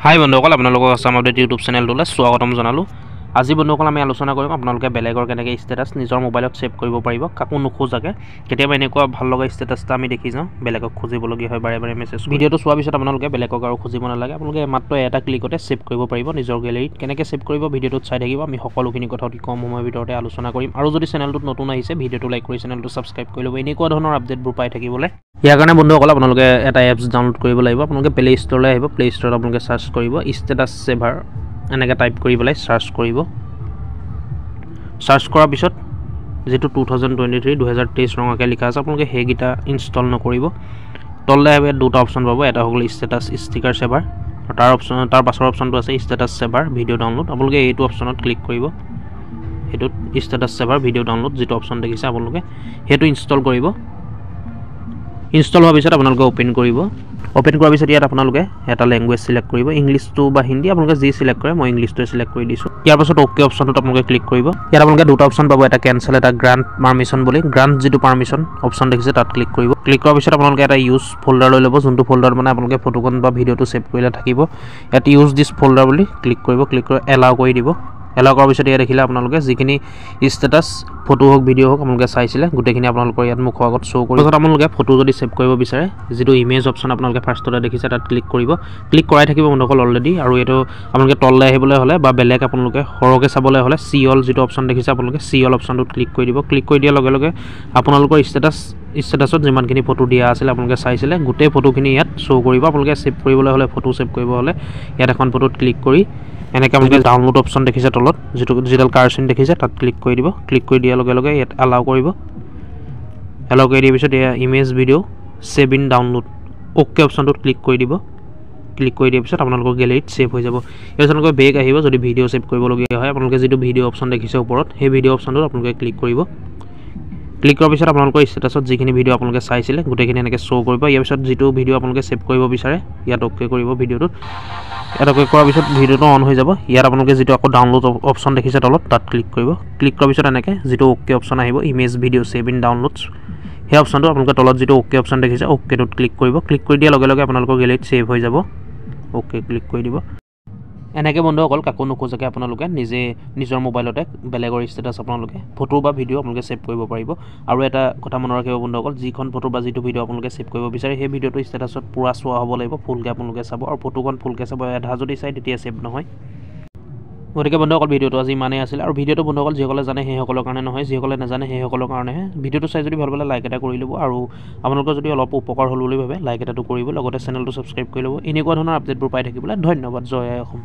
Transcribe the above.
হাই বন্ধুসকল, আপোনালোকক Assam update YouTube চেনেলটোলৈ স্বাগতম জনালোঁ। আজি বন্ধুসকল আমি আলোচনা কৰিম আপোনালোকে বেলেগৰ কেনেকৈ ষ্টেটাছ নিজৰ মোবাইলত ছেভ কৰিব পাৰিব কাকো নোখোজাকৈ। কেতিয়াবা এনেকুৱা ভাল লগা ষ্টেটাছ এটা আমি দেখি যাওঁ, বেলেগক খুজিবলগীয়া হয় বাৰে বাৰে মেছেজ। ভিডিঅ'টো চোৱাৰ পিছত আপোনালোকে বেলেগক আৰু খুজিব নালাগে, আপোনালোকে মাত্ৰ এটা ক্লিকতে ছেভ কৰিব পাৰিব নিজৰ গেলেৰীত। কেনেকৈ ছেভ কৰিব ভিডিঅ'টোত চাই থাকিব, আমি সকলোখিনি কথা অতি কম সময়ৰ ভিতৰতে আলোচনা কৰিম। আৰু যদি চেনেলটোত নতুন আহিছে ভিডিঅ'টো লাইক কৰি চেনেলটো ছাবস্ক্ৰাইব কৰি ল'ব এনেকুৱা ধৰণৰ আপডেটবোৰ পাই থাকিবলৈ। ইয়াৰ কাৰণে বন্ধুসকল আপোনালোকে এটা এপছ ডাউনলোড কৰিব লাগিব। আপোনালোকে প্লে ষ্ট'ৰলৈ আহিব, প্লে ষ্ট'ৰত আপোনালোকে চাৰ্চ কৰিব ষ্টেটাছ ছেভাৰ, এনেকৈ টাইপ কৰি পেলাই চাৰ্চ কৰিব। চাৰ্চ কৰাৰ পিছত যিটো 2023 ৰঙাকৈ লিখা আছে আপোনালোকে সেইকেইটা ইনষ্টল নকৰিব। তললৈ আহিব, দুটা অপশ্যন পাব, এটা হ'ল ষ্টেটাছ ষ্টিকাৰ ছেভাৰ, তাৰ পাছৰ অপশ্যনটো আছে ষ্টেটাছ ছেভাৰ ভিডিঅ' ডাউনলোড। আপোনালোকে এইটো অপশ্যনত ক্লিক কৰিব, সেইটোত ষ্টেটাছ ছেভাৰ ভিডিঅ' ডাউনলোড যিটো অপশ্যন দেখিছে আপোনালোকে সেইটো ইনষ্টল কৰিব। ইনষ্টল হোৱাৰ পিছত আপোনালোকে অ'পেন কৰিব। অ'পেন কৰাৰ পিছত ইয়াত আপোনালোকে এটা লেংগুৱেজ চিলেক্ট কৰিব, ইংলিছটো বা হিন্দী, আপোনালোকে যি চিলেক্ট কৰে, মই ইংলিছটোৱে চিলেক্ট কৰি দিছোঁ। ইয়াৰ পাছত অ'কে অপশ্যনটোত আপোনালোকে ক্লিক কৰিব। ইয়াত আপোনালোকে দুটা অপশ্যন পাব, এটা কেনচেল, এটা গ্ৰাণ্ট পাৰ্মিশ্যন বুলি। গ্ৰাণ্ট যিটো পাৰ্মিশ্যন অপশ্যন দেখিছে তাত ক্লিক কৰিব। ক্লিক কৰাৰ পিছত আপোনালোকে এটা ইউজ ফ'ল্ডাৰ লৈ ল'ব, যোনটো ফ'ল্ডাৰত মানে আপোনালোকে ফটোখন বা ভিডিঅ'টো ছেভ কৰিলে থাকিব। ইয়াত ইউজ দিছ ফ'ল্ডাৰ বুলি ক্লিক কৰিব, ক্লিক কৰি এলাউ কৰি দিব। এলাউ কৰাৰ পিছত ইয়াত দেখিলে আপোনালোকে যিখিনি ষ্টেটাছ ফটো হওক ভিডিঅ' হওক আপোনালোকে চাইছিলে গোটেইখিনি আপোনালোকৰ ইয়াত মুখৰ আগত শ্ব' কৰিব। তাৰপিছত আপোনালোকে ফটো যদি ছেভ কৰিব বিচাৰে, যিটো ইমেজ অপশ্যন আপোনালোকে ফাৰ্ষ্টতে দেখিছে তাত ক্লিক কৰিব। ক্লিক কৰাই থাকিব বন্ধুসকল অলৰেডি। আৰু এইটো আপোনালোকে তললৈ আহিবলৈ হ'লে বা বেলেগ আপোনালোকে সৰহকৈ চাবলৈ হ'লে চি অল যিটো অপশ্যন দেখিছে আপোনালোকে চি অল অপশ্যনটোত ক্লিক কৰি দিব। ক্লিক কৰি দিয়াৰ লগে লগে আপোনালোকৰ ষ্টেটাছত যিমানখিনি ফটো দিয়া আছিলে আপোনালোকে চাইছিলে গোটেই ফটোখিনি ইয়াত শ্ব' কৰিব। আপোনালোকে ছেভ কৰিবলৈ হ'লে, ফটো ছেভ কৰিব হ'লে ইয়াত এখন ফটোত ক্লিক কৰি এনেকৈ আপোনালোকে ডাউনলোড অপশ্যন দেখিছে তলত, যিডাল কাৰ্চিন দেখিছে তাত ক্লিক কৰি দিব। ক্লিক কৰি দিয়াৰ লগে লগে ইয়াত এলাউ কৰিব। এলাউ কৰি দিয়াৰ পিছত এয়া image video' save in download okay অপশ্যনটোত ক্লিক কৰি দিব। ক্লিক কৰি দিয়াৰ পিছত আপোনালোকৰ গেলেৰীত ছেভ হৈ যাব। ইয়াৰ পিছত আপোনালোকে বেক আহিব, যদি ভিডিঅ' ছেভ কৰিবলগীয়া হয় আপোনালোকে যিটো ভিডিঅ' অপশ্যন দেখিছে ওপৰত সেই ভিডিঅ' অপশ্যনটোত আপোনালোকে ক্লিক কৰিব। ক্লিক কৰাৰ পিছত আপোনালোকৰ ষ্টেটাছত যিখিনি ভিডিঅ' আপোনালোকে চাইছিলে গোটেইখিনি এনেকৈ শ্ব' কৰিব। ইয়াৰ পিছত যিটো ভিডিঅ' আপোনালোকে ছেভ কৰিব বিচাৰে ইয়াত অ'কে কৰিব ভিডিঅ'টোত। ইয়াত অ'কে কৰাৰ পিছত ভিডিঅ'টো অন হৈ যাব। ইয়াত আপোনালোকে যিটো আকৌ ডাউনলোড অপশ্যন দেখিছে তলত তাত ক্লিক কৰিব। ক্লিক কৰাৰ পিছত এনেকৈ যিটো অ'কে অপশ্যন আহিব image video' save in downloads, সেই অপশ্যনটো আপোনালোকে তলত যিটো অ'কে অপশ্যন দেখিছে অ'কেটোত ক্লিক কৰিব। ক্লিক কৰি দিয়াৰ লগে লগে আপোনালোকৰ গেলেৰীত ছেভ হৈ যাব। অ'কে ক্লিক কৰি দিব। এনেকৈ বন্ধুসকল কাকো নোখোজাকৈ আপোনালোকে নিজে নিজৰ মোবাইলতে বেলেগৰ ষ্টেটাছ আপোনালোকে ফটো বা ভিডিঅ' আপোনালোকে ছেভ কৰিব পাৰিব। আৰু এটা কথা মনত ৰাখিব বন্ধুসকল, যিখন ফটো বা যিটো ভিডিঅ' আপোনালোকে ছেভ কৰিব বিচাৰে সেই ভিডিঅ'টো ষ্টেটাছত পূৰা চোৱা হ'ব লাগিব, ফুলকৈ আপোনালোকে চাব। আৰু ফটোখন ফুলকৈ চাব, আধা যদি চাই তেতিয়া ছেভ নহয়। গতিকে বন্ধুসকল ভিডিঅ'টো আজি ইমানেই আছিল। আৰু ভিডিঅ'টো বন্ধুসকল যিসকলে জানে সেইসকলৰ কাৰণে নহয়, যিসকলে নাজানে সেইসকলৰ কাৰণেহে। ভিডিঅ'টো চাই যদি ভাল পালে লাইক এটা কৰি ল'ব, আৰু আপোনালোকৰ যদি অলপ উপকাৰ হ'ল বুলি ভাবে লাইক এটাটো কৰিব, লগতে চেনেলটো ছাবস্ক্ৰাইব কৰি ল'ব। এনেকুৱা ধৰণৰ আপডেটবোৰ পাই থাকিবলৈ ধন্যবাদ। জয় আই অসম।